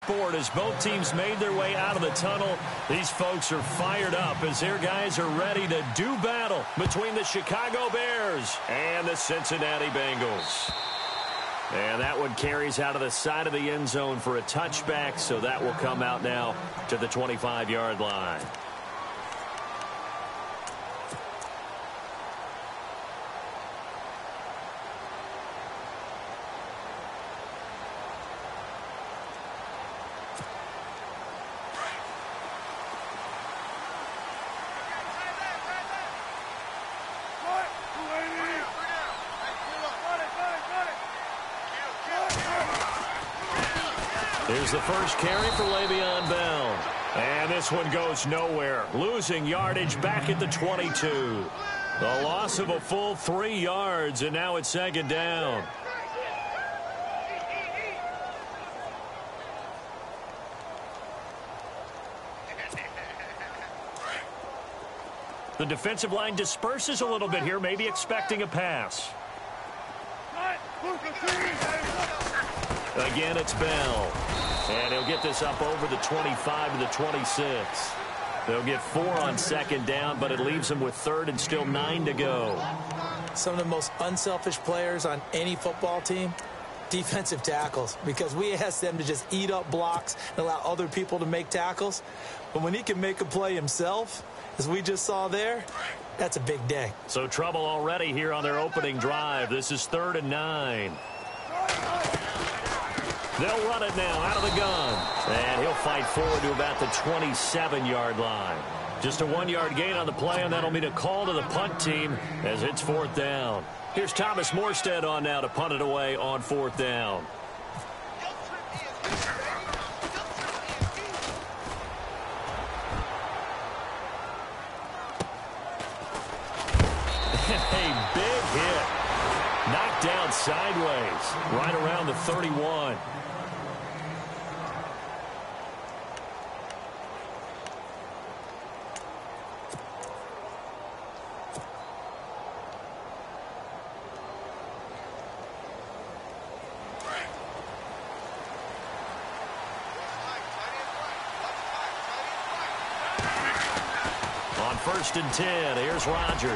sport as both teams made their way out of the tunnel. These folks are fired up as their guys are ready to do battle between the Chicago Bears and the Cincinnati Bengals. And that one carries out of the side of the end zone for a touchback, so that will come out now to the 25-yard line. Here's the first carry for Le'Veon Bell. And this one goes nowhere. Losing yardage back at the 22. The loss of a full 3 yards, and now it's second down. The defensive line disperses a little bit here, maybe expecting a pass. Again, it's Bell. And he'll get this up over the 25 to the 26. They'll get 4 on second down, but it leaves them with third and still 9 to go. Some of the most unselfish players on any football team, defensive tackles, because we ask them to just eat up blocks and allow other people to make tackles. But when he can make a play himself, as we just saw there, that's a big day. So trouble already here on their opening drive. This is 3rd and 9. They'll run it now out of the gun. And he'll fight forward to about the 27-yard line. Just a 1-yard gain on the play, and that'll mean a call to the punt team as it's 4th down. Here's Thomas Morstead on now to punt it away on 4th down. A big hit. Knocked down sideways right around the 31. On 1st and 10, here's Rodgers.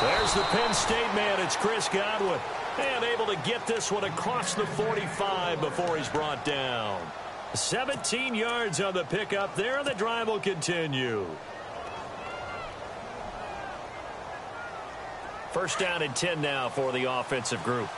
There's the Penn State man. It's Chris Godwin. And able to get this one across the 45 before he's brought down. 17 yards on the pickup there. The drive will continue. 1st down and 10 now for the offensive group.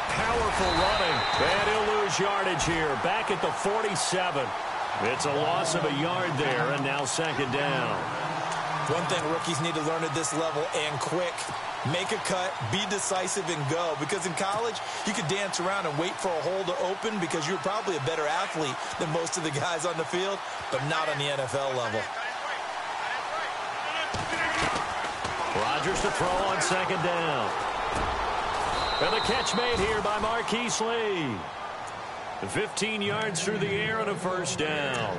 Powerful running. And he'll lose yardage here. Back at the 47. It's a loss of a yard there, and now 2nd down. One thing rookies need to learn at this level, and quick. Make a cut, be decisive, and go. Because in college, you could dance around and wait for a hole to open because you're probably a better athlete than most of the guys on the field, but not on the NFL level. Rodgers to throw on 2nd down. And the catch made here by Marquise Lee. 15 yards through the air and a 1st down.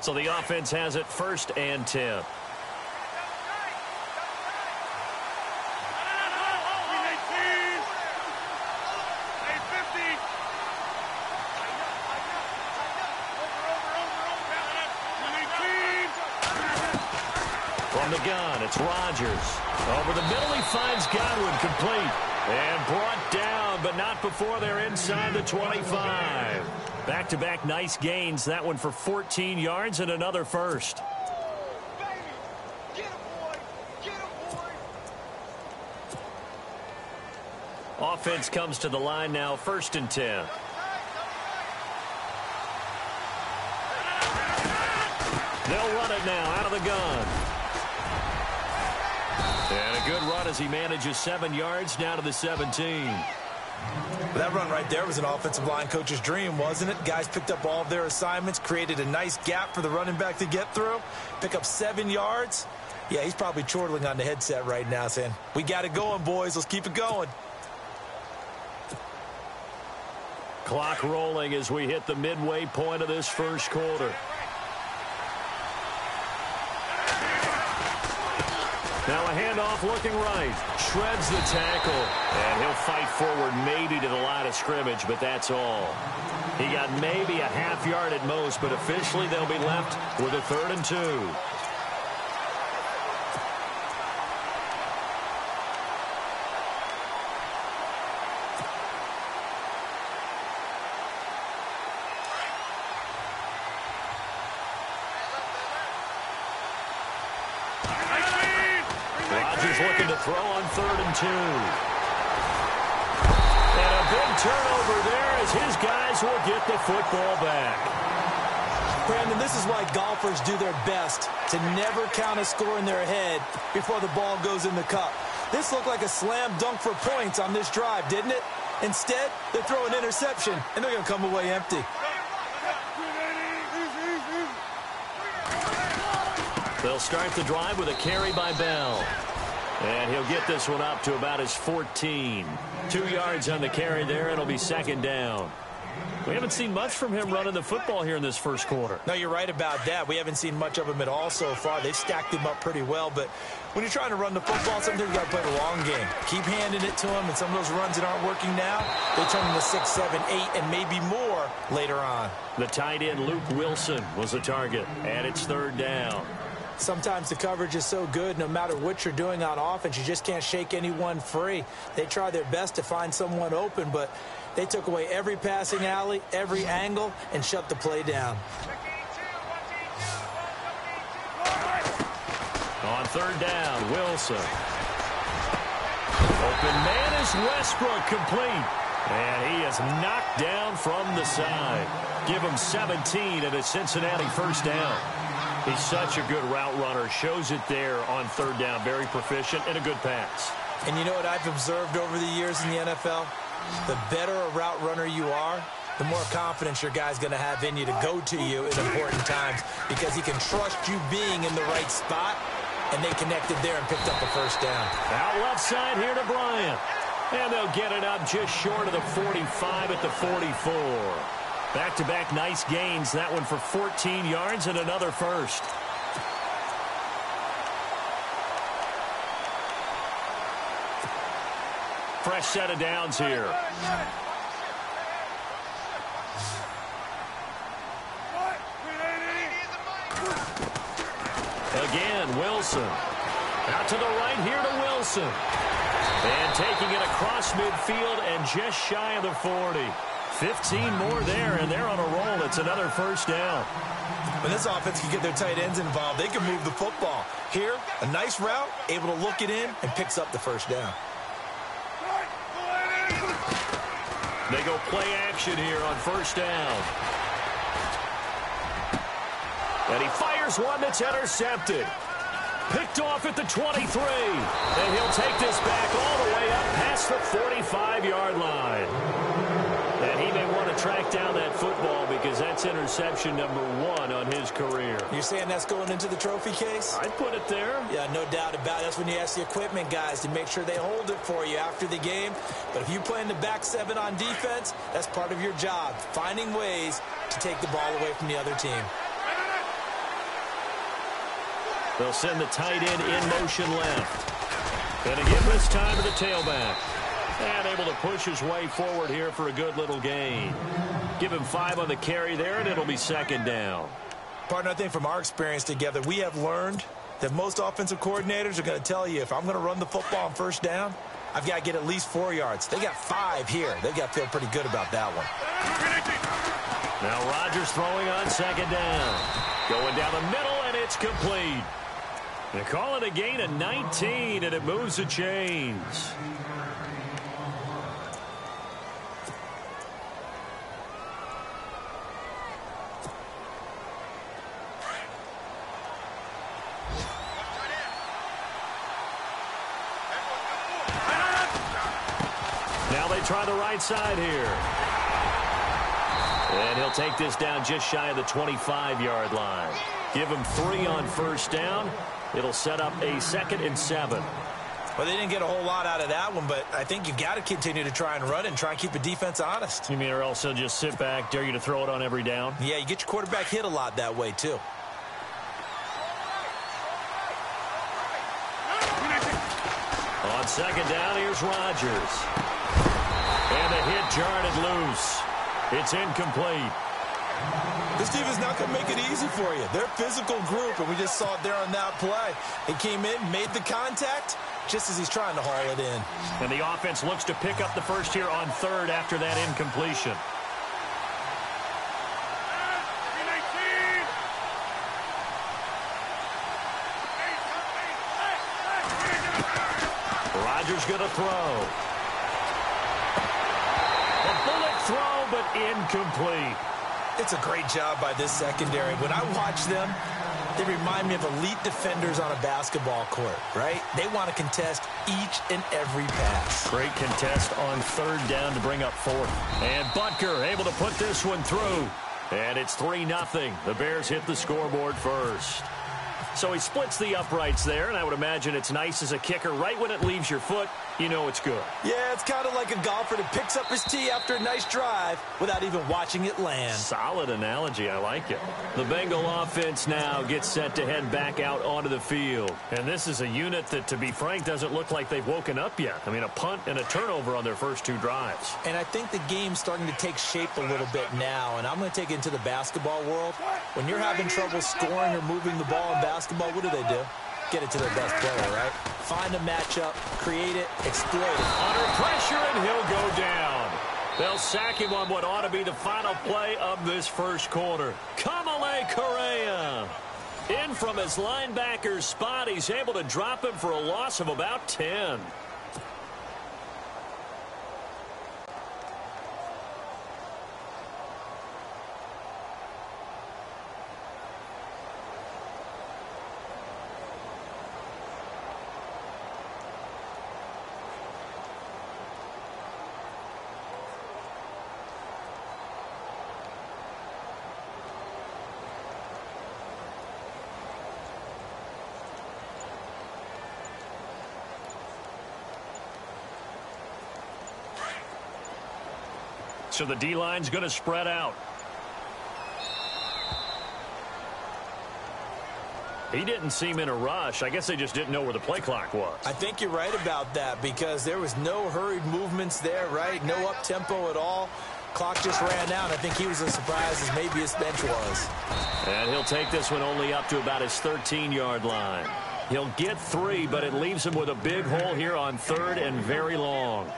So the offense has it 1st and 10. From the gun, it's Rodgers. Over the middle, he finds Godwin complete. And brought down, but not before they're inside the 25. Back-to-back nice gains. That one for 14 yards and another 1st. Offense comes to the line now, 1st and 10. They'll run it now out of the gun. And a good run as he manages 7 yards down to the 17. That run right there was an offensive line coach's dream, wasn't it? Guys picked up all of their assignments, created a nice gap for the running back to get through, pick up 7 yards. Yeah, he's probably chortling on the headset right now saying, we got it going, boys. Let's keep it going. Clock rolling as we hit the midway point of this first quarter. Now a handoff looking right. Shreds the tackle. And he'll fight forward maybe to the line of scrimmage, but that's all. He got maybe a half yard at most, but officially they'll be left with a 3rd and 2. Looking to throw on 3rd and 2. And a big turnover there as his guys will get the football back. Brandon, this is why golfers do their best to never count a score in their head before the ball goes in the cup. This looked like a slam dunk for points on this drive, didn't it? Instead, they throw an interception, and they're going to come away empty. They'll start the drive with a carry by Bell. And he'll get this one up to about his 14. 2 yards on the carry there, and it'll be 2nd down. We haven't seen much from him running the football here in this first quarter. No, you're right about that. We haven't seen much of him at all so far. They've stacked him up pretty well, but when you're trying to run the football, sometimes you got to play the long game. Keep handing it to him, and some of those runs that aren't working now, they turn into 6, 7, 8, and maybe more later on. The tight end, Luke Wilson, was the target, and it's 3rd down. Sometimes the coverage is so good, no matter what you're doing on offense, you just can't shake anyone free. They try their best to find someone open, but they took away every passing alley, every angle, and shut the play down. On 3rd down, Wilson. Open man is Westbrook, complete. And he is knocked down from the side. Give him 17 and a Cincinnati 1st down. He's such a good route runner. Shows it there on 3rd down. Very proficient and a good pass. And you know what I've observed over the years in the NFL? The better a route runner you are, the more confidence your guy's going to have in you to go to you in important times because he can trust you being in the right spot, and they connected there and picked up a 1st down. Out left side here to Bryant. And they'll get it up just short of the 45 at the 44. Back-to-back nice gains. That one for 14 yards and another 1st. Fresh set of downs here. Again, Wilson. Out to the right here to Wilson. And taking it across midfield and just shy of the 40. 15 more there, and they're on a roll. It's another 1st down. When this offense can get their tight ends involved, they can move the football. Here, a nice route, able to look it in, and picks up the 1st down. They go play action here on 1st down. And he fires one that's intercepted. Picked off at the 23. And he'll take this back all the way up past the 45-yard line. And he may want to track down that football because that's interception number 1 on his career. You're saying that's going into the trophy case? I'd put it there. Yeah, no doubt about it. That's when you ask the equipment guys to make sure they hold it for you after the game. But if you play in the back 7 on defense, that's part of your job, finding ways to take the ball away from the other team. They'll send the tight end in motion left. And again this time to the tailback. And able to push his way forward here for a good little gain. Give him 5 on the carry there, and it'll be 2nd down. Partner, I think from our experience together, we have learned that most offensive coordinators are going to tell you, if I'm going to run the football on 1st down, I've got to get at least 4 yards. They got 5 here. They've got to feel pretty good about that one. Now Rodgers throwing on 2nd down. Going down the middle, and it's complete. They call it a gain of 19, and it moves the chains. Now they try the right side here. And he'll take this down just shy of the 25-yard line. Give him 3 on 1st down. It'll set up a 2nd and 7. Well, they didn't get a whole lot out of that one, but I think you got to continue to try and run it and try and keep the defense honest. You mean or else they'll just sit back, dare you to throw it on every down? Yeah, you get your quarterback hit a lot that way, too. On second down, here's Rodgers. And the hit jarred it loose. It's incomplete. This team is not going to make it easy for you. They're a physical group, and we just saw it there on that play. He came in, made the contact, just as he's trying to haul it in. And the offense looks to pick up the first here on third after that incompletion. Rodgers going to throw. A bullet throw, but incomplete. It's a great job by this secondary. When I watch them, they remind me of elite defenders on a basketball court, right? They want to contest each and every pass. Great contest on third down to bring up fourth. And Butker able to put this one through. And it's 3-0. The Bears hit the scoreboard first. So he splits the uprights there, and I would imagine it's nice as a kicker. Right when it leaves your foot, you know it's good. Yeah, it's kind of like a golfer that picks up his tee after a nice drive without even watching it land. Solid analogy. I like it. The Bengal offense now gets set to head back out onto the field. And this is a unit that, to be frank, doesn't look like they've woken up yet. I mean, a punt and a turnover on their first two drives. And I think the game's starting to take shape a little bit now, and I'm going to take it into the basketball world. When you're having trouble scoring or moving the ball in basketball, what do? Get it to their best player, right? Find a matchup, create it, exploit it. Under pressure, and he'll go down. They'll sack him on what ought to be the final play of this first quarter. Kamalei Correa. In from his linebacker's spot. He's able to drop him for a loss of about 10. So the D-line's going to spread out. He didn't seem in a rush. I guess they just didn't know where the play clock was. I think you're right about that because there was no hurried movements there, right? No up-tempo at all. Clock just ran out. I think he was as surprised as maybe his bench was. And he'll take this one only up to about his 13-yard line. He'll get 3, but it leaves him with a big hole here on third and very long.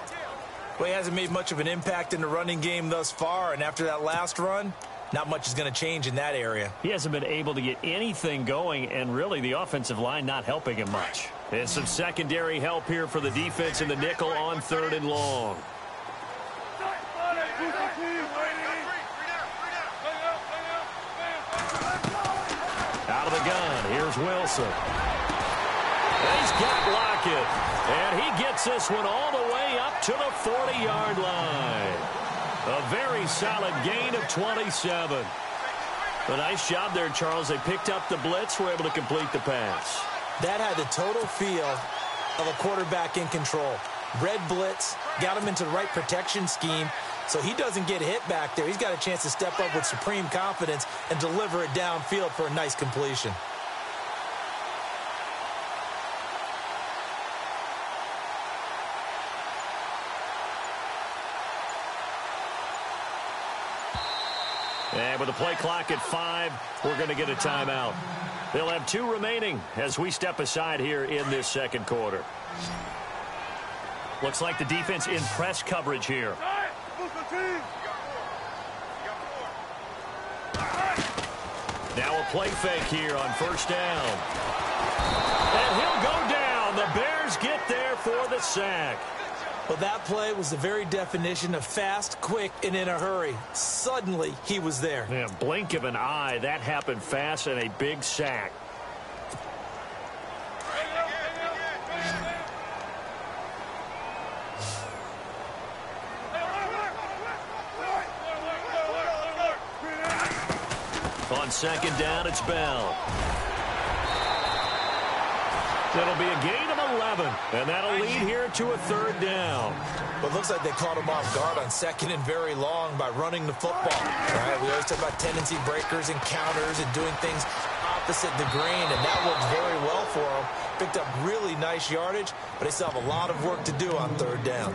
Well, he hasn't made much of an impact in the running game thus far, and after that last run, not much is going to change in that area. He hasn't been able to get anything going, and really the offensive line not helping him much. And some secondary help here for the defense in the nickel on third and long. Out of the gun, here's Wilson. He's got Lockett, and he gets this one all the way up to the 40-yard line. A very solid gain of 27. A nice job there, Charles. They picked up the blitz, were able to complete the pass. That had the total feel of a quarterback in control. Red blitz, got him into the right protection scheme, so he doesn't get hit back there. He's got a chance to step up with supreme confidence and deliver it downfield for a nice completion. And with the play clock at 5, we're going to get a timeout. They'll have 2 remaining as we step aside here in this second quarter. Looks like the defense in press coverage here. Now a play fake here on first down. And he'll go down. The Bears get there for the sack. Well, that play was the very definition of fast, quick, and in a hurry. Suddenly, he was there. Yeah, blink of an eye. That happened fast and a big sack. On second down, it's Bell. That'll be a gain of 11. And that'll lead here to a third down. But it looks like they caught him off guard on second and very long by running the football. Right? We always talk about tendency breakers and counters and doing things opposite the grain, and that worked very well for them. Picked up really nice yardage, but they still have a lot of work to do on third down.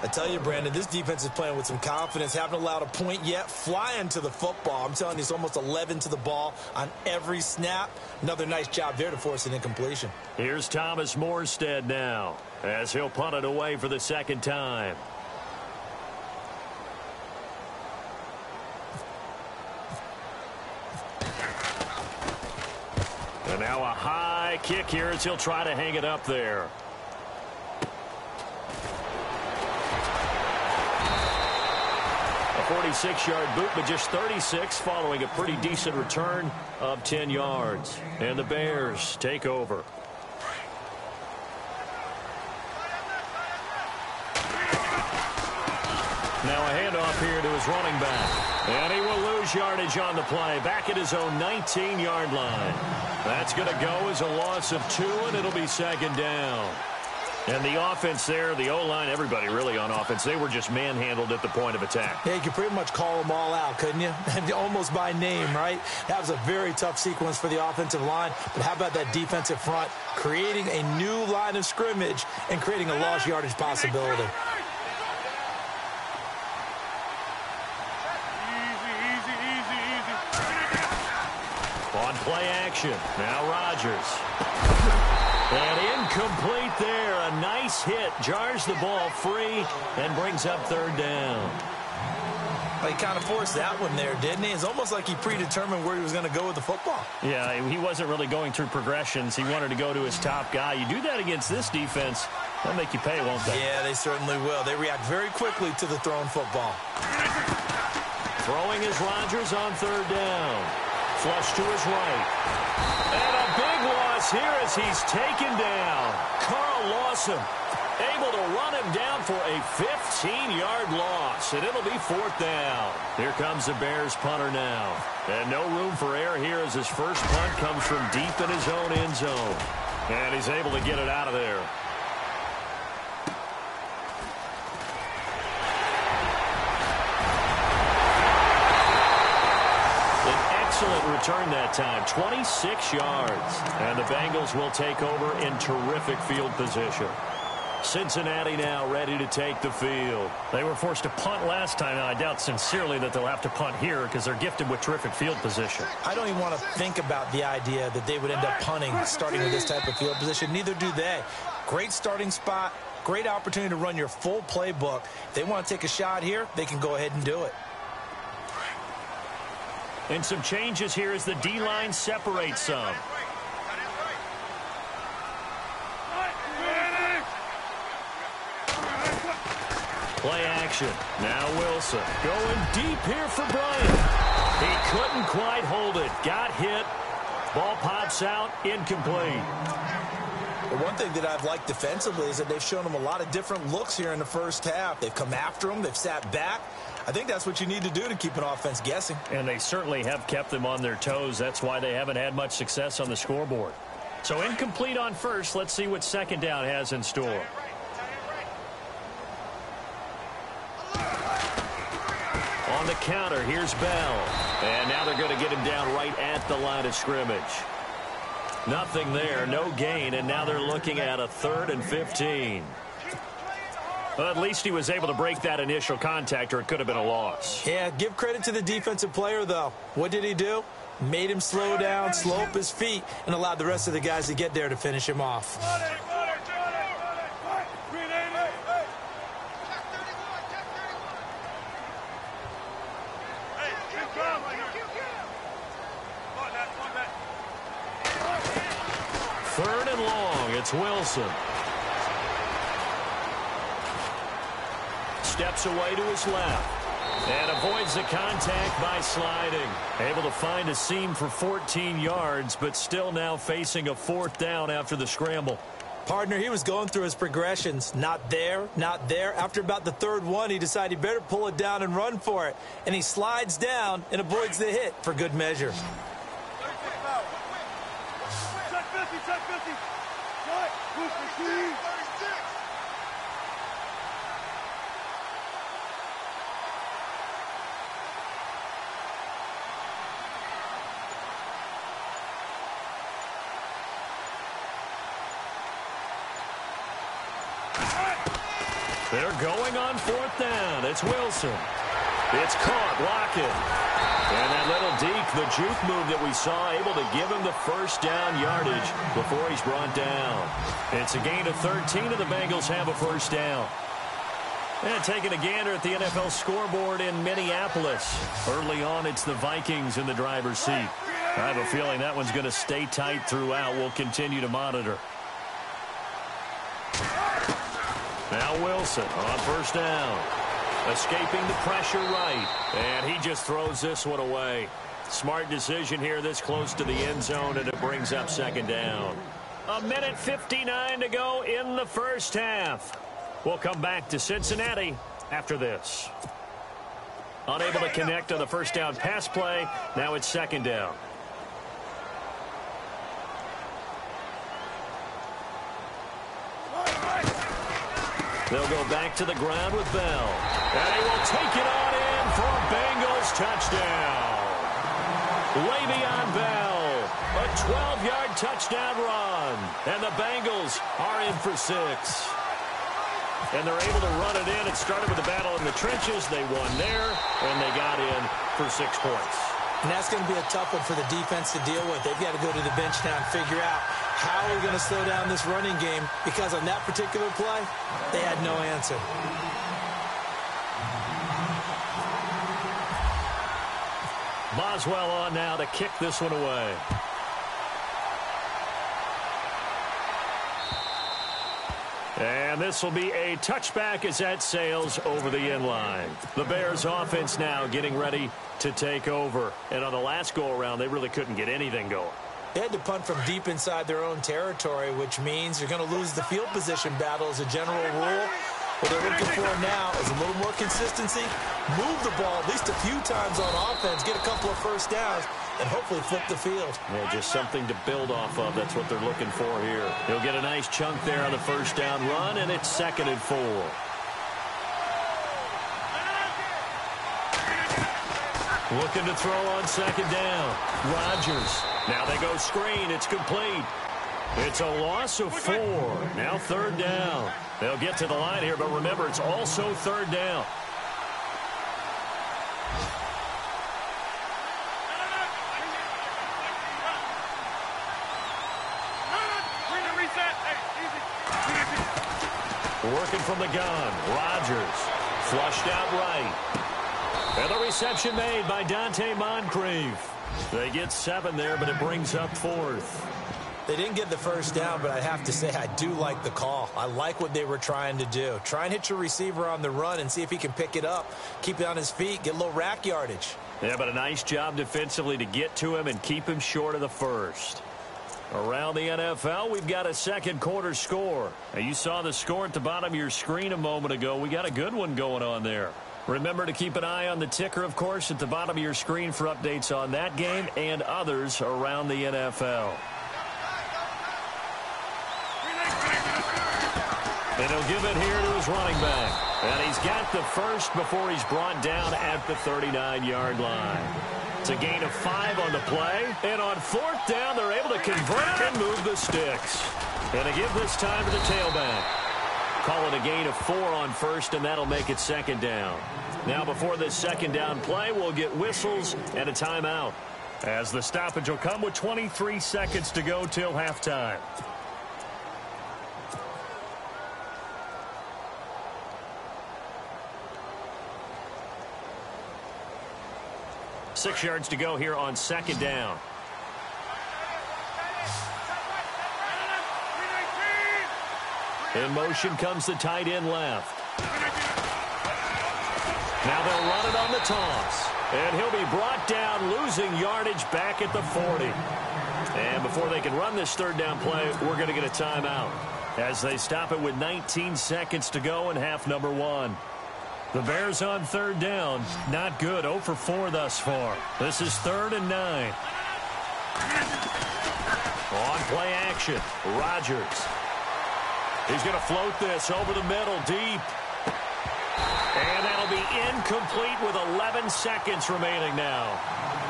I tell you, Brandon, this defense is playing with some confidence. Haven't allowed a point yet. Flying to the football. I'm telling you, it's almost 11 to the ball on every snap. Another nice job there to force an incompletion. Here's Thomas Morstead now, as he'll punt it away for the second time. And now a high kick here as he'll try to hang it up there. A 46-yard boot, but just 36 following a pretty decent return of 10 yards. And the Bears take over. Now a handoff here to his running back. And he will lose yardage on the play. Back at his own 19-yard line. That's going to go as a loss of 2, and it'll be second down. And the offense there, the O-line, everybody really on offense, they were just manhandled at the point of attack. Yeah, you could pretty much call them all out, couldn't you? Almost by name, right? That was a very tough sequence for the offensive line. But how about that defensive front creating a new line of scrimmage and creating a lost yardage possibility? On play action, now Rodgers. And incomplete there. A nice hit. Jars the ball free and brings up third down. Well, he kind of forced that one there, didn't he? It's almost like he predetermined where he was going to go with the football. Yeah, he wasn't really going through progressions. He wanted to go to his top guy. You do that against this defense, they'll make you pay, won't they? Yeah, they certainly will. They react very quickly to the thrown football. Throwing is Rodgers on third down. Flush to his right. And a big loss here as he's taken down. Carl Lawson able to run him down for a 15-yard loss, and it'll be fourth down. Here comes the Bears punter now. And no room for error here as his first punt comes from deep in his own end zone. And he's able to get it out of there. Excellent return that time, 26 yards. And the Bengals will take over in terrific field position. Cincinnati now ready to take the field. They were forced to punt last time, and I doubt sincerely that they'll have to punt here because they're gifted with terrific field position. I don't even want to think about the idea that they would end up punting starting with this type of field position. Neither do they. Great starting spot, great opportunity to run your full playbook. If they want to take a shot here, they can go ahead and do it. And some changes here as the D-line separates some. Play action. Now Wilson going deep here for Bryant. He couldn't quite hold it. Got hit. Ball pops out. Incomplete. Well, one thing that I've liked defensively is that they've shown them a lot of different looks here in the first half. They've come after them. They've sat back. I think that's what you need to do to keep an offense guessing. And they certainly have kept them on their toes. That's why they haven't had much success on the scoreboard. So incomplete on first. Let's see what second down has in store. On the counter, here's Bell. And now they're going to get him down right at the line of scrimmage. Nothing there, no gain, and now they're looking at a 3rd and 15. Well, at least he was able to break that initial contact, or it could have been a loss. Yeah, give credit to the defensive player, though. What did he do? Made him slow down, slow up his feet, and allowed the rest of the guys to get there to finish him off. Third and long, it's Wilson. Steps away to his left and avoids the contact by sliding. Able to find a seam for 14 yards, but still now facing a 4th down after the scramble. Partner, he was going through his progressions. Not there, not there. After about the 3rd one, he decided he better pull it down and run for it. And he slides down and avoids the hit for good measure. They're going on fourth down. It's Wilson. It's caught. Lockett. And that little deke, the juke move that we saw, able to give him the first down yardage before he's brought down. It's a gain of 13, and the Bengals have a first down. And taking a gander at the NFL scoreboard in Minneapolis. Early on, it's the Vikings in the driver's seat. I have a feeling that one's going to stay tight throughout. We'll continue to monitor. Now Wilson on first down. Escaping the pressure right. And he just throws this one away. Smart decision here this close to the end zone, and it brings up second down. 1:59 to go in the first half. We'll come back to Cincinnati after this. Unable to connect on the first down pass play. Now it's second down. They'll go back to the ground with Bell. And he will take it on in for a Bengals touchdown. Le'Veon Bell, a 12-yard touchdown run. And the Bengals are in for 6. And they're able to run it in. It started with a battle in the trenches. They won there, and they got in for 6 points. And that's going to be a tough one for the defense to deal with. They've got to go to the bench now and figure out how we're going to slow down this running game, because on that particular play, they had no answer. Boswell on now to kick this one away. And this will be a touchback as that sails over the end line. The Bears offense now getting ready to take over. And on the last go-around, they really couldn't get anything going. They had to punt from deep inside their own territory, which means you're going to lose the field position battle as a general rule. What they're looking for now is a little more consistency, move the ball at least a few times on offense, get a couple of first downs, and hopefully flip the field. Yeah, just something to build off of. That's what they're looking for here. He'll get a nice chunk there on the first down run, and it's 2nd and 4. Looking to throw on second down. Rodgers. Now they go screen. It's complete. It's a loss of 4. Now 3rd down. They'll get to the line here, but remember, it's also 3rd down. Working from the gun. Rodgers. Flushed out right. And the reception made by Dante Moncrief. They get 7 there, but it brings up 4th. They didn't get the first down, but I have to say I do like the call. I like what they were trying to do. Try and hit your receiver on the run and see if he can pick it up, keep it on his feet, get a little rack yardage. Yeah, but a nice job defensively to get to him and keep him short of the first. Around the NFL, we've got a second quarter score. Now, you saw the score at the bottom of your screen a moment ago. We got a good one going on there. Remember to keep an eye on the ticker, of course, at the bottom of your screen for updates on that game and others around the NFL. And he'll give it here to his running back. And he's got the first before he's brought down at the 39-yard line. It's a gain of 5 on the play. And on 4th down, they're able to convert and move the sticks. And to give this time to the tailback. Call it a gain of 4 on 1st, and that'll make it 2nd down. Now, before this 2nd down play, we'll get whistles and a timeout, as the stoppage will come with 23 seconds to go till halftime. Six yards to go here on 2nd down. In motion comes the tight end left. Now they'll run it on the toss. And he'll be brought down, losing yardage back at the 40. And before they can run this 3rd down play, we're going to get a timeout, as they stop it with 19 seconds to go in half number 1. The Bears on 3rd down. Not good. 0 for 4 thus far. This is 3rd and 9. On play action, Rodgers. He's going to float this over the middle, deep. And that'll be incomplete with 11 seconds remaining now.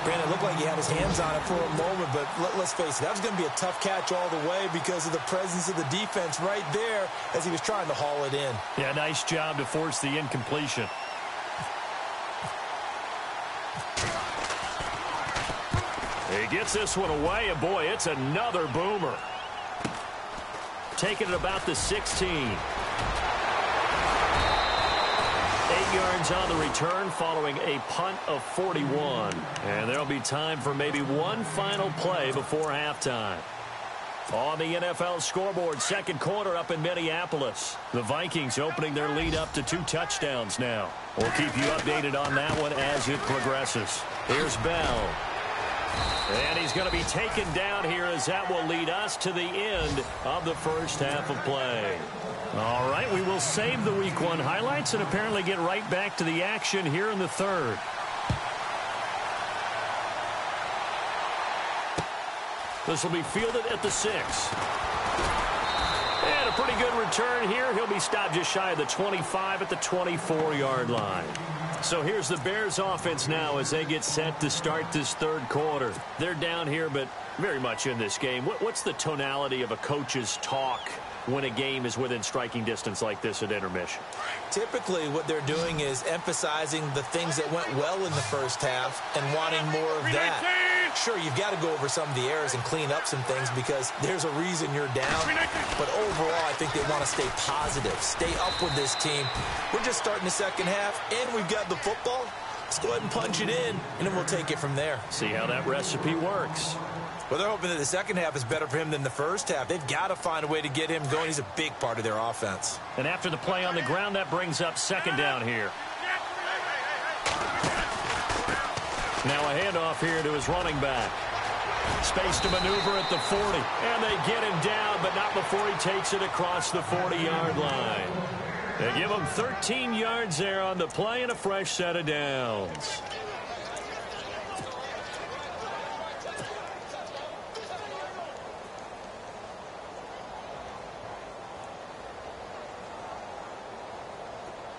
Brandon, it looked like he had his hands on it for a moment, but let's face it, that was going to be a tough catch all the way because of the presence of the defense right there as he was trying to haul it in. Yeah, nice job to force the incompletion. He gets this one away, and boy, it's another boomer. Taking it about the 16. 8 yards on the return following a punt of 41. And there'll be time for maybe one final play before halftime. On the NFL scoreboard, second quarter up in Minneapolis. The Vikings opening their lead up to 2 touchdowns now. We'll keep you updated on that one as it progresses. Here's Bell. And he's going to be taken down here as that will lead us to the end of the first half of play. All right, we will save the Week 1 highlights and apparently get right back to the action here in the third. This will be fielded at the 6. And a pretty good return here. He'll be stopped just shy of the 25 at the 24-yard line. So here's the Bears offense now as they get set to start this third quarter. They're down here, but very much in this game. What's the tonality of a coach's talk when a game is within striking distance like this at intermission? Typically, what they're doing is emphasizing the things that went well in the first half and wanting more of that. Sure, you've got to go over some of the errors and clean up some things because there's a reason you're down. But overall, I think they want to stay positive, stay up with this team. We're just starting the second half, and we've got the football. Let's go ahead and punch it in, and then we'll take it from there. See how that recipe works. Well, they're hoping that the second half is better for him than the first half. They've got to find a way to get him going. He's a big part of their offense. And after the play on the ground, that brings up second down here. Now a handoff here to his running back. Space to maneuver at the 40. And they get him down, but not before he takes it across the 40-yard line. They give him 13 yards there on the play and a fresh set of downs.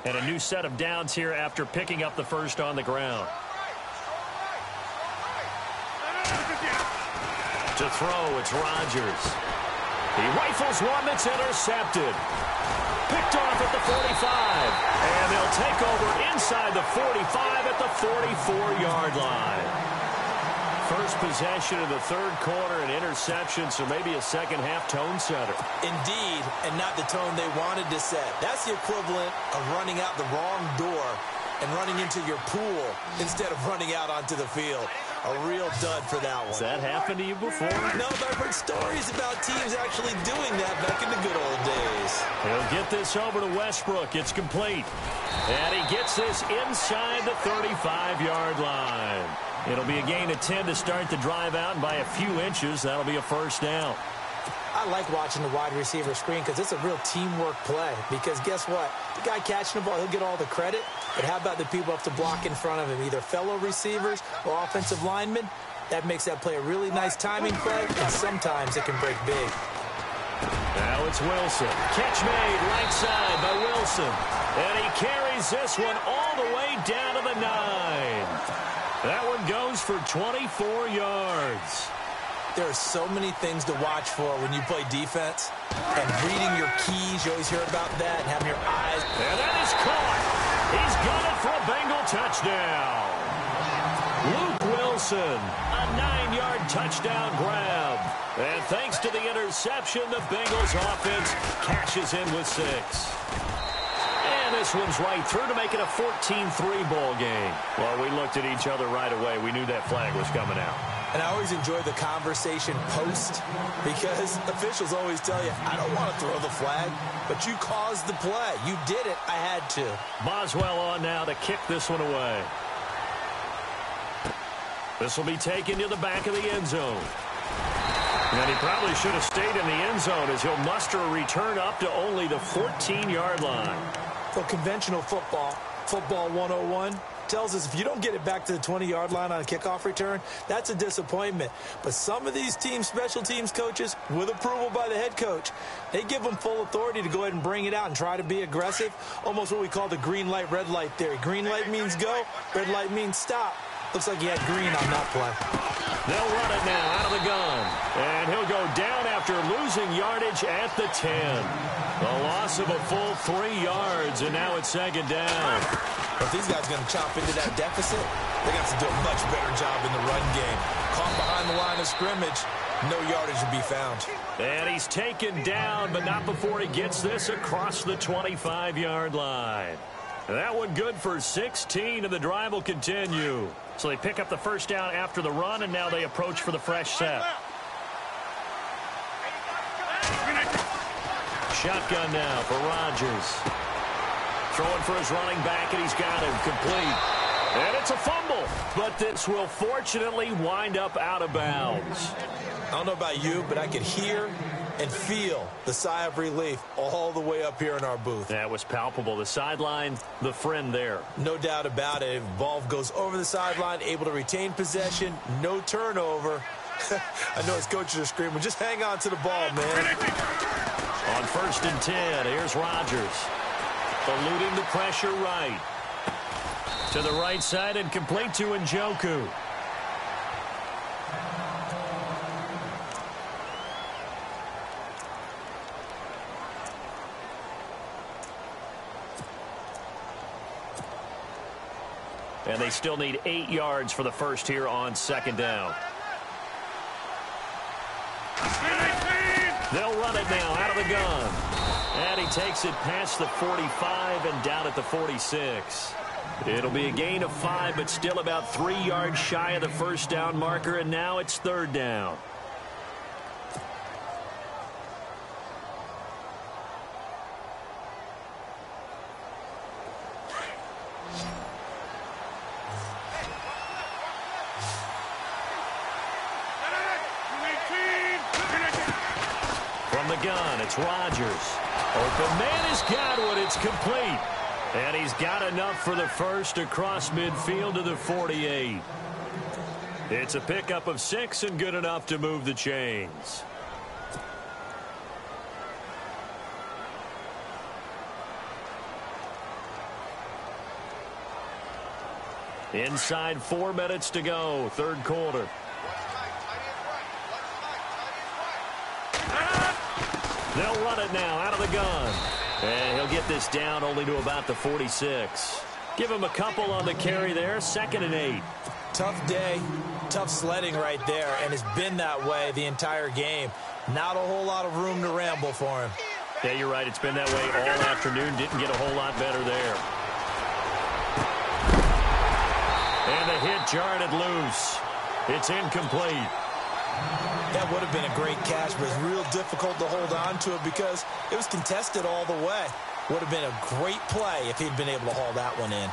And a new set of downs here after picking up the first on the ground. To throw, it's Rodgers. He rifles one that's intercepted. Picked off at the 45. And they'll take over inside the 45 at the 44-yard line. First possession of the third quarter, an interception, so maybe a second-half tone setter. Indeed, and not the tone they wanted to set. That's the equivalent of running out the wrong door and running into your pool instead of running out onto the field. A real dud for that one. Has that happened to you before? No, but I've heard stories about teams actually doing that back in the good old days. He'll get this over to Westbrook. It's complete. And he gets this inside the 35-yard line. It'll be a gain of 10 to start the drive out, and by a few inches, that'll be a first down. I like watching the wide receiver screen because it's a real teamwork play. Because guess what? The guy catching the ball, he'll get all the credit. But how about the people up to block in front of him, either fellow receivers or offensive linemen? That makes that play a really nice timing play, and sometimes it can break big. Now it's Wilson. Catch made right side by Wilson. And he carries this one all the way down to the 9. That one goes for 24 yards. There are so many things to watch for when you play defense. And reading your keys, you always hear about that, and having your eyes. And that is caught. He's got it for a Bengal touchdown. Luke Wilson, a 9-yard touchdown grab. And thanks to the interception, the Bengals offense cashes in with 6. And this one's right through to make it a 14-3 ball game. Well, we looked at each other right away. We knew that flag was coming out. And I always enjoy the conversation post because officials always tell you, I don't want to throw the flag, but you caused the play. You did it. I had to. Boswell on now to kick this one away. This will be taken to the back of the end zone. And he probably should have stayed in the end zone as he'll muster a return up to only the 14-yard line. For conventional football, football 101, tells us if you don't get it back to the 20-yard line on a kickoff return, that's a disappointment. But some of these special teams coaches, with approval by the head coach, they give them full authority to go ahead and bring it out and try to be aggressive, almost what we call the green light, red light theory. Green light means go, red light means stop. Looks like he had green on that play. They'll run it now out of the gun. And he'll go down after losing yardage at the 10. A loss of a full 3 yards, and now it's second down. If these guys are going to chop into that deficit, they're going to have to do a much better job in the run game. Caught behind the line of scrimmage, no yardage will be found. And he's taken down, but not before he gets this across the 25-yard line. That one good for 16, and the drive will continue. So they pick up the first down after the run, and now they approach for the fresh set. Shotgun now for Rodgers. Throwing for his running back, and he's got him complete. And it's a fumble, but this will fortunately wind up out of bounds. I don't know about you, but I could hear and feel the sigh of relief all the way up here in our booth. That was palpable. The sideline, the friend there. No doubt about it. Ball goes over the sideline, able to retain possession, no turnover. I know his coaches are screaming, just hang on to the ball, man. On 1st and 10, here's Rodgers. Eluding the pressure right. To the right side and complete to Njoku. And they still need 8 yards for the first here on second down. They'll run it now out of the gun. And he takes it past the 45 and down at the 46. It'll be a gain of 5, but still about 3 yards shy of the first down marker, and now it's third down. From the gun, it's Rodgers. Open man has got one. It's complete. And he's got enough for the first across midfield to the 48. It's a pickup of 6 and good enough to move the chains. Inside 4 minutes to go, third quarter. They'll run it now out of the gun. And he'll get this down only to about the 46. Give him a couple on the carry there, 2nd and 8. Tough day, tough sledding right there, and it's been that way the entire game. Not a whole lot of room to ramble for him. Yeah, you're right. It's been that way all afternoon. Didn't get a whole lot better there. And the hit jarred it loose. It's incomplete. That would have been a great catch, but it's real difficult to hold on to it because it was contested all the way. Would have been a great play if he'd been able to haul that one in.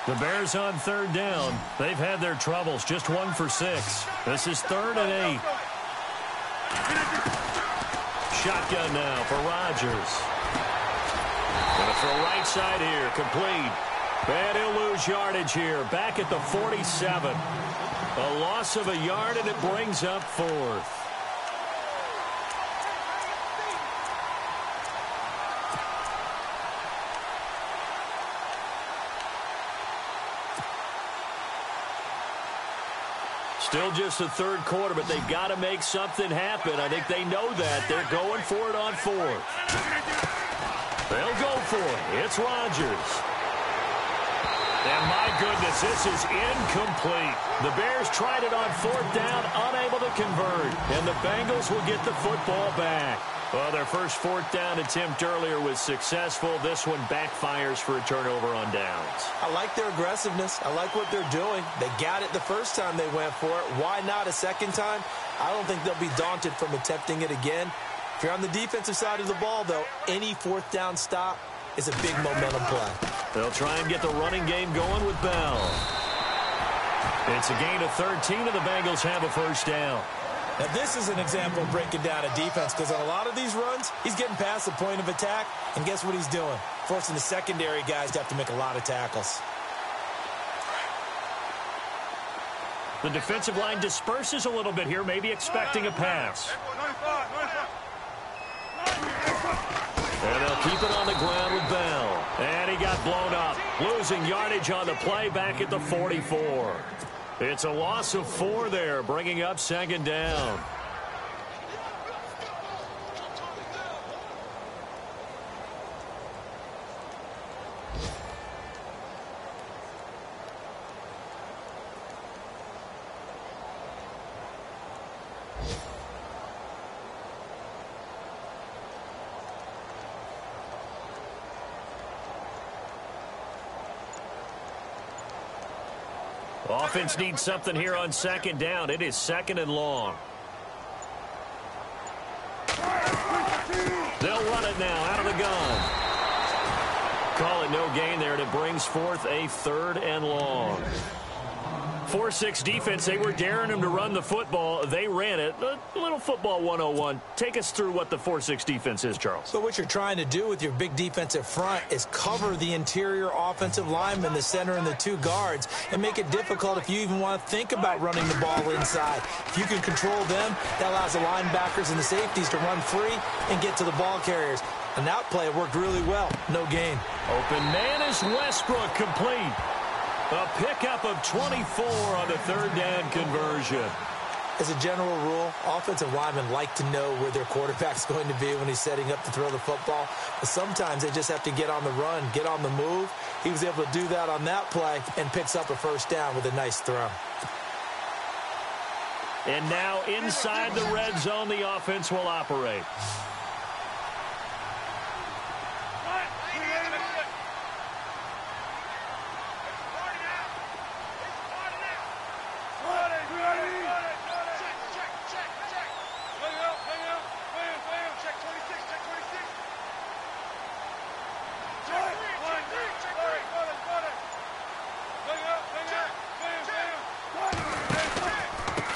The Bears on third down. They've had their troubles. Just 1 for 6. This is 3rd and 8. Shotgun now for Rodgers. Gonna throw right side here. Complete. And he'll lose yardage here. Back at the 47. A loss of a yard, and it brings up 4th. Still just the third quarter, but they've got to make something happen. I think they know that. They're going for it on 4th. They'll go for it. It's Rodgers. And my goodness, this is incomplete. The Bears tried it on 4th down, unable to convert. And the Bengals will get the football back. Well, their first 4th down attempt earlier was successful. This one backfires for a turnover on downs. I like their aggressiveness. I like what they're doing. They got it the first time they went for it. Why not a second time? I don't think they'll be daunted from attempting it again. If you're on the defensive side of the ball, though, any 4th down stop is a big momentum play. They'll try and get the running game going with Bell. It's a gain of 13, and the Bengals have a first down. Now, this is an example of breaking down a defense because on a lot of these runs, he's getting past the point of attack, and guess what he's doing? Forcing the secondary guys to have to make a lot of tackles. The defensive line disperses a little bit here, maybe expecting a pass. And they'll keep it on the ground with Bell. And he got blown up, losing yardage on the play back at the 44. It's a loss of 4 there, bringing up second down. Offense needs something here on second down. It is second and long. They'll run it now out of the gun. Call it no gain there, and it brings forth a third and long. 4-6 defense, they were daring him to run the football. They ran it. A little football 101. Take us through what the 4-6 defense is, Charles. So what you're trying to do with your big defensive front is cover the interior offensive lineman, the center, and the 2 guards, and make it difficult if you even want to think about running the ball inside. If you can control them, that allows the linebackers and the safeties to run free and get to the ball carriers. And that play worked really well. No gain. Open man is Westbrook, complete. A pickup of 24 on the third down conversion. As a general rule, offensive linemen like to know where their quarterback's going to be when he's setting up to throw the football. But sometimes they just have to get on the run, get on the move. He was able to do that on that play and picks up a first down with a nice throw. And now inside the red zone, the offense will operate.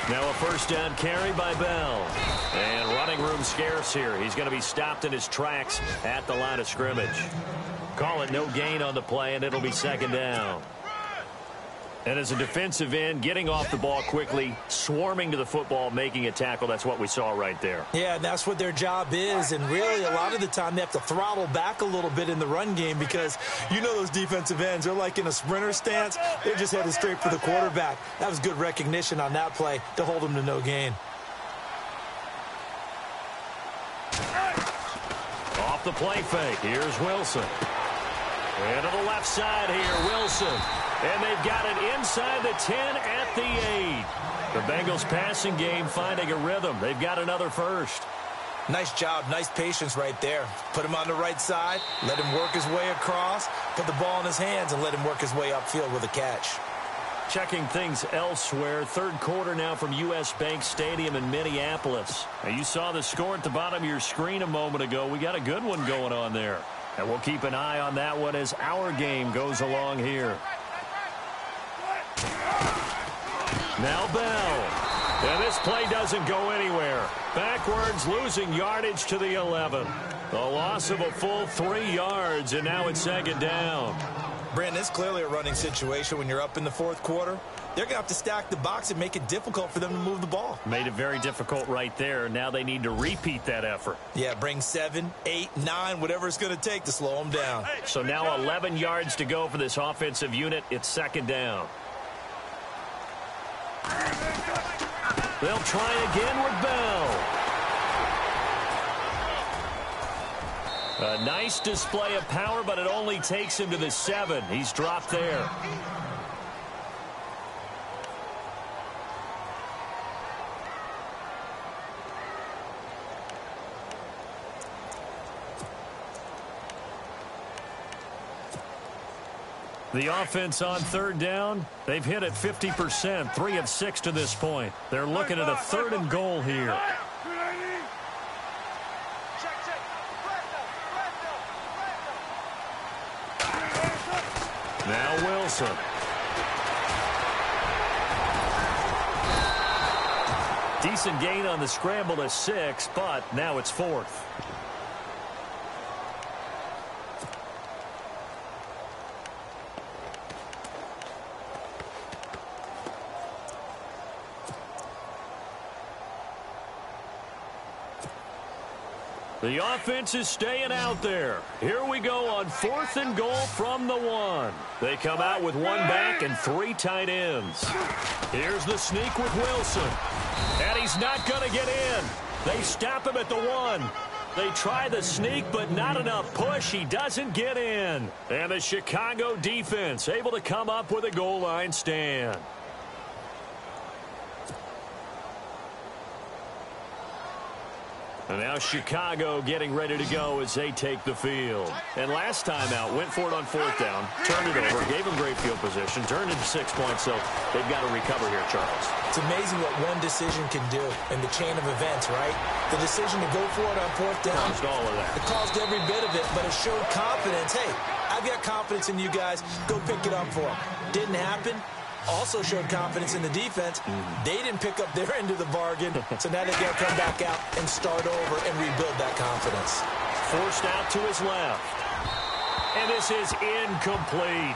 Now a first down carry by Bell. And running room scarce here. He's going to be stopped in his tracks at the line of scrimmage. Call it no gain on the play, and it'll be second down. And as a defensive end, getting off the ball quickly, swarming to the football, making a tackle, that's what we saw right there. Yeah, and that's what their job is. And really, a lot of the time, they have to throttle back a little bit in the run game because you know those defensive ends, they're like in a sprinter stance. They're just headed straight for the quarterback. That was good recognition on that play to hold them to no gain. Off the play fake, here's Wilson. And to the left side here, Wilson. And they've got it inside the 10 at the 8. The Bengals passing game finding a rhythm. They've got another first. Nice job, nice patience right there. Put him on the right side, let him work his way across, put the ball in his hands, and let him work his way upfield with a catch. Checking things elsewhere. Third quarter now from U.S. Bank Stadium in Minneapolis. Now, you saw the score at the bottom of your screen a moment ago. We got a good one going on there. And we'll keep an eye on that one as our game goes along here. Now Bell. And this play doesn't go anywhere. Backwards, losing yardage to the 11. A loss of a full 3 yards, and now it's second down. Brandon, it's clearly a running situation when you're up in the fourth quarter. They're going to have to stack the box and make it difficult for them to move the ball. Made it very difficult right there. Now they need to repeat that effort. Yeah, bring 7, 8, 9, whatever it's going to take to slow them down. So now 11 yards to go for this offensive unit. It's second down. They'll try again with Bell. A nice display of power, but it only takes him to the 7. He's dropped there. The offense on third down, they've hit it 50%, 3 of 6 to this point. They're looking at a third and goal here. Now Wilson. Decent gain on the scramble to 6, but now it's 4th. The offense is staying out there. Here we go on 4th and goal from the 1. They come out with 1 back and 3 tight ends. Here's the sneak with Wilson. And he's not going to get in. They stop him at the 1. They try the sneak, but not enough push. He doesn't get in. And the Chicago defense able to come up with a goal line stand. And now Chicago getting ready to go as they take the field. And last time out, went for it on 4th down, turned it over, gave them great field position, turned into 6 points, so they've got to recover here, Charles. It's amazing what one decision can do in the chain of events, right? The decision to go for it on 4th down. Caused all of that. It caused every bit of it, but it showed confidence. Hey, I've got confidence in you guys. Go pick it up for them. Didn't happen. Also showed confidence in the defense. They didn't pick up their end of the bargain, so now they got to come back out and start over and rebuild that confidence. Forced out to his left. And this is incomplete.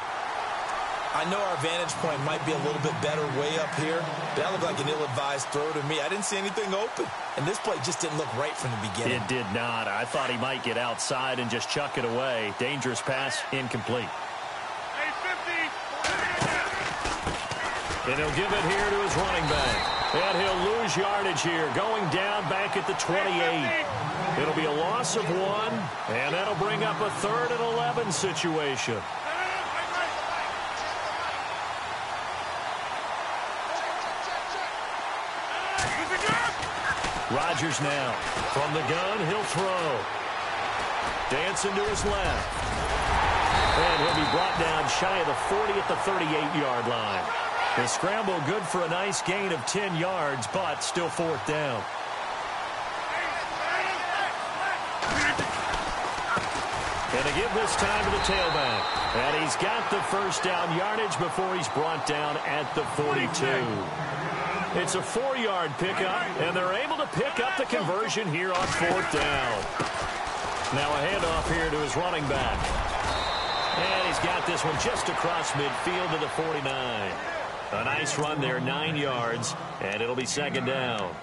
I know our vantage point might be a little bit better way up here, but that looked like an ill-advised throw to me. I didn't see anything open, and this play just didn't look right from the beginning. It did not. I thought he might get outside and just chuck it away. Dangerous pass, incomplete. And he'll give it here to his running back. And he'll lose yardage here, going down back at the 28. It'll be a loss of 1, and that'll bring up a 3rd and 11 situation. Rodgers now. From the gun, he'll throw. Dancing to his left. And he'll be brought down shy of the 40 at the 38-yard line. The scramble good for a nice gain of 10 yards, but still 4th down. And to give this time to the tailback. And he's got the 1st down yardage before he's brought down at the 42. It's a 4-yard pickup, and they're able to pick up the conversion here on 4th down. Now a handoff here to his running back. And he's got this one just across midfield to the 49. A nice run there, 9 yards, and it'll be 2nd down.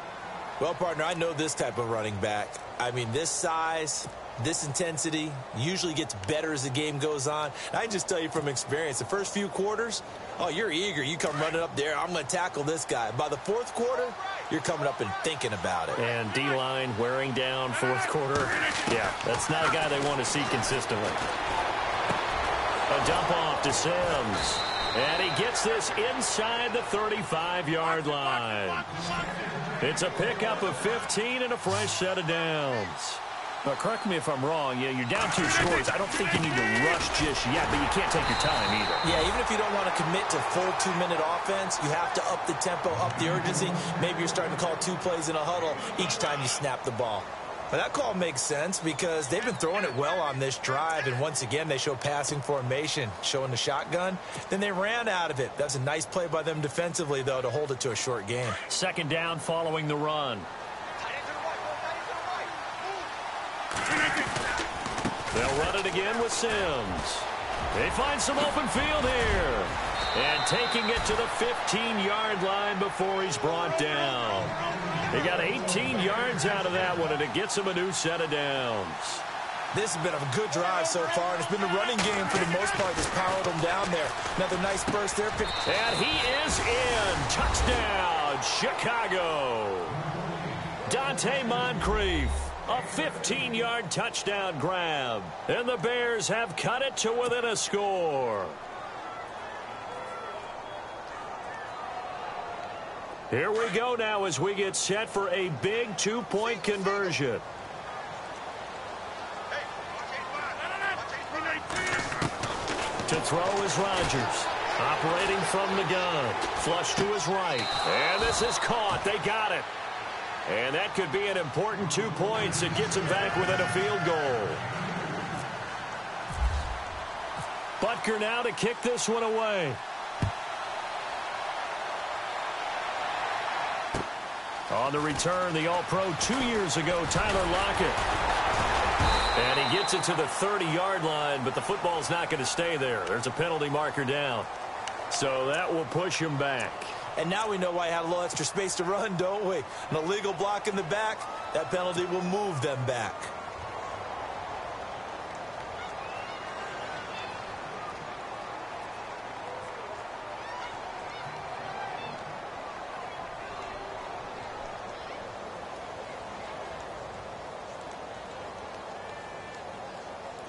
Well, partner, I know this type of running back. I mean, this size, this intensity usually gets better as the game goes on. And I can just tell you from experience, the first few quarters, oh, you're eager. You come running up there, I'm going to tackle this guy. By the 4th quarter, you're coming up and thinking about it. And D-line wearing down 4th quarter. Yeah, that's not a guy they want to see consistently. A dump off to Sims. And he gets this inside the 35-yard line. It's a pickup of 15 and a fresh set of downs. Now, correct me if I'm wrong. Yeah, you're down 2 scores. I don't think you need to rush just yet, but you can't take your time either. Yeah, even if you don't want to commit to full 2-minute offense, you have to up the tempo, up the urgency. Maybe you're starting to call 2 plays in a huddle each time you snap the ball. But that call makes sense because they've been throwing it well on this drive, and once again, they show passing formation, showing the shotgun. Then they ran out of it. That's a nice play by them defensively, though, to hold it to a short game. 2nd down following the run. They'll run it again with Sims. They find some open field here. And taking it to the 15-yard line before he's brought down. They got 18 yards out of that one, and it gets him a new set of downs. This has been a good drive so far, and it's been the running game for the most part that's powered them down there. Another nice burst there. And he is in. Touchdown, Chicago. Dante Moncrief. A 15-yard touchdown grab. And the Bears have cut it to within a score. Here we go now as we get set for a big 2-point conversion. To throw is Rodgers. Operating from the gun. Flush to his right. And this is caught. They got it. And that could be an important 2 points. It gets him back within a field goal. Butker now to kick this one away. On the return, the All-Pro 2 years ago, Tyler Lockett. And he gets it to the 30-yard line, but the football's not going to stay there. There's a penalty marker down. So that will push him back. And now we know why he had a little extra space to run, don't we? An illegal block in the back, that penalty will move them back.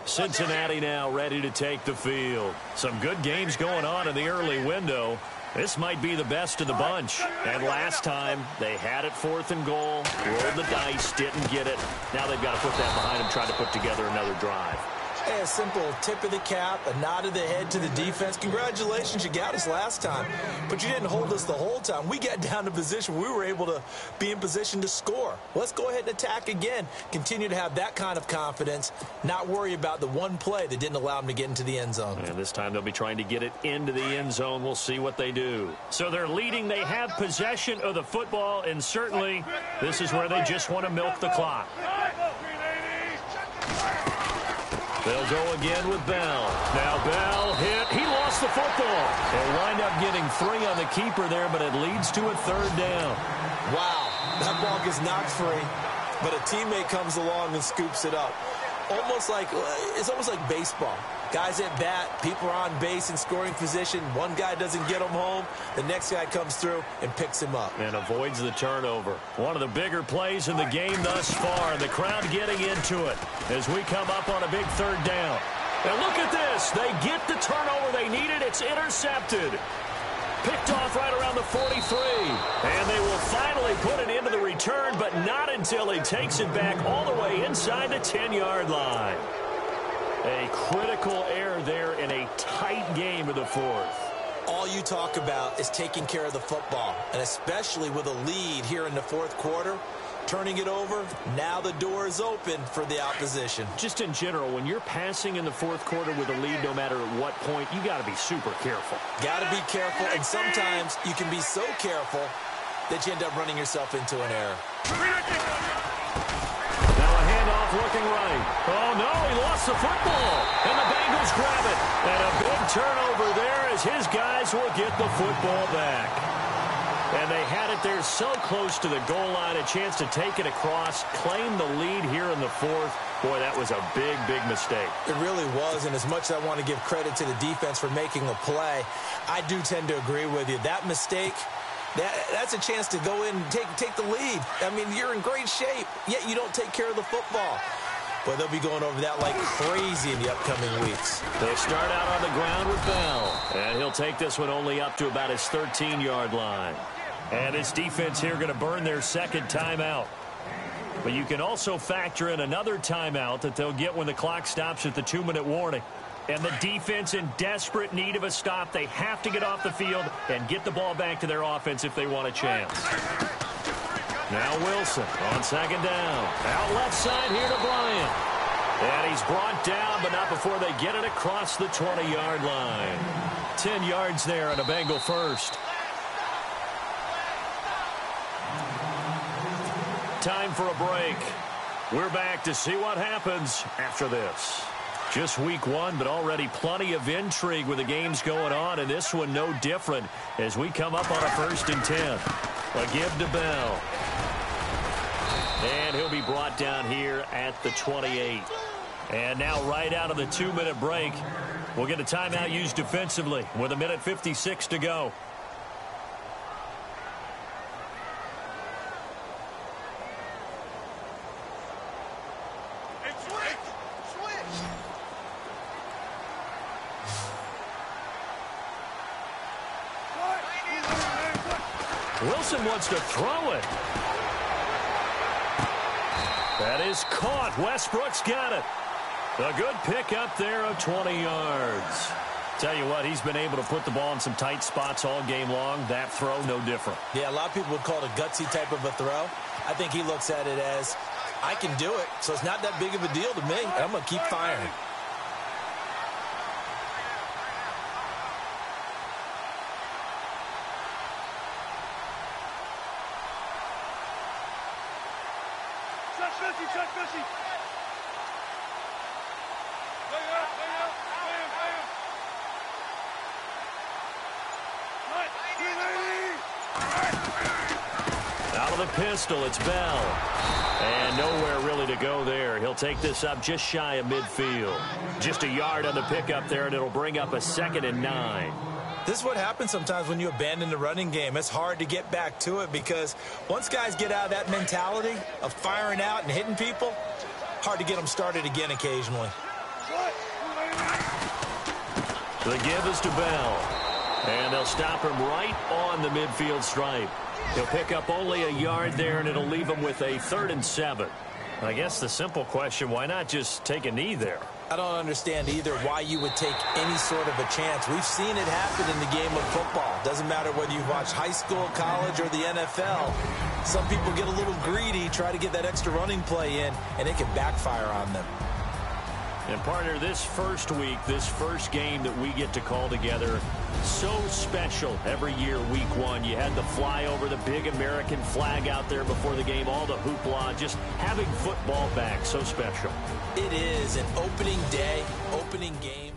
Cincinnati now ready to take the field. Some good games going on in the early window. This might be the best of the bunch. And last time, they had it 4th and goal, rolled the dice, didn't get it. Now they've got to put that behind them, try to put together another drive. Hey, a simple tip of the cap, a nod of the head to the defense. Congratulations, you got us last time. But you didn't hold us the whole time. We got down to position. We were able to be in position to score. Let's go ahead and attack again. Continue to have that kind of confidence. Not worry about the one play that didn't allow them to get into the end zone. And this time they'll be trying to get it into the end zone. We'll see what they do. So they're leading. They have possession of the football, and certainly this is where they just want to milk the clock. They'll go again with Bell. Now Bell hit. He lost the football. They'll wind up getting 3 on the keeper there, but it leads to a 3rd down. Wow, that ball gets knocked free, but a teammate comes along and scoops it up. It's almost like baseball. Guys at bat, people are on base in scoring position. One guy doesn't get him home. The next guy comes through and picks him up. And avoids the turnover. One of the bigger plays in the game thus far. And the crowd getting into it as we come up on a big 3rd down. And look at this. They get the turnover they needed. It's intercepted. Picked off right around the 43. And they will finally put it into the return, but not until he takes it back all the way inside the 10-yard line. A critical error there in a tight game of the 4th. All you talk about is taking care of the football, and especially with a lead here in the 4th quarter. Turning it over, now the door is open for the opposition. Just in general, when you're passing in the 4th quarter with a lead, no matter at what point, you got to be super careful. Got to be careful, and sometimes you can be so careful that you end up running yourself into an error. Now a handoff looking right. Oh, no, he lost the football, and the Bengals grab it. And a big turnover there as his guys will get the football back. And they had it there so close to the goal line, a chance to take it across, claim the lead here in the 4th. Boy, that was a big, big mistake. It really was, and as much as I want to give credit to the defense for making a play, I do tend to agree with you. That mistake, that's a chance to go in and take the lead. I mean, you're in great shape, yet you don't take care of the football. But they'll be going over that like crazy in the upcoming weeks. They start out on the ground with Bell, and he'll take this one only up to about his 13-yard line. And his defense here going to burn their 2nd timeout. But you can also factor in another timeout that they'll get when the clock stops at the 2-minute warning. And the defense in desperate need of a stop. They have to get off the field and get the ball back to their offense if they want a chance. Now Wilson on 2nd down. Out left side here to Bryant. And he's brought down, but not before they get it across the 20-yard line. 10 yards there on a Bengal first. Time for a break. We're back to see what happens after this. Just week 1, but already plenty of intrigue with the games going on, and this one no different as we come up on a 1st and 10. A give to Bell. And he'll be brought down here at the 28. And now right out of the 2-minute break, we'll get a timeout used defensively with 1:56 to go. Wilson wants to throw it. That is caught. Westbrook's got it. A good pickup there of 20 yards. Tell you what, he's been able to put the ball in some tight spots all game long. That throw, no different. Yeah, a lot of people would call it a gutsy type of a throw. I think he looks at it as, I can do it, so it's not that big of a deal to me. I'm going to keep firing. Out of the pistol, it's Bell. And nowhere really to go there. He'll take this up just shy of midfield. Just a yard on the pickup there, and it'll bring up a 2nd and 9. This is what happens sometimes when you abandon the running game. It's hard to get back to it because once guys get out of that mentality of firing out and hitting people, hard to get them started again occasionally. The give is to Bell. And they'll stop him right on the midfield stripe. He'll pick up only a yard there, and it'll leave him with a 3rd and 7. I guess the simple question, why not just take a knee there? I don't understand either why you would take any sort of a chance. We've seen it happen in the game of football. Doesn't matter whether you've watched high school, college, or the NFL. Some people get a little greedy, try to get that extra running play in, and it can backfire on them. And partner, this first week, this first game that we get to call together, so special every year, week 1. You had the flyover, the big American flag out there before the game, all the hoopla, just having football back, so special. It is an opening day, opening game.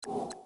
You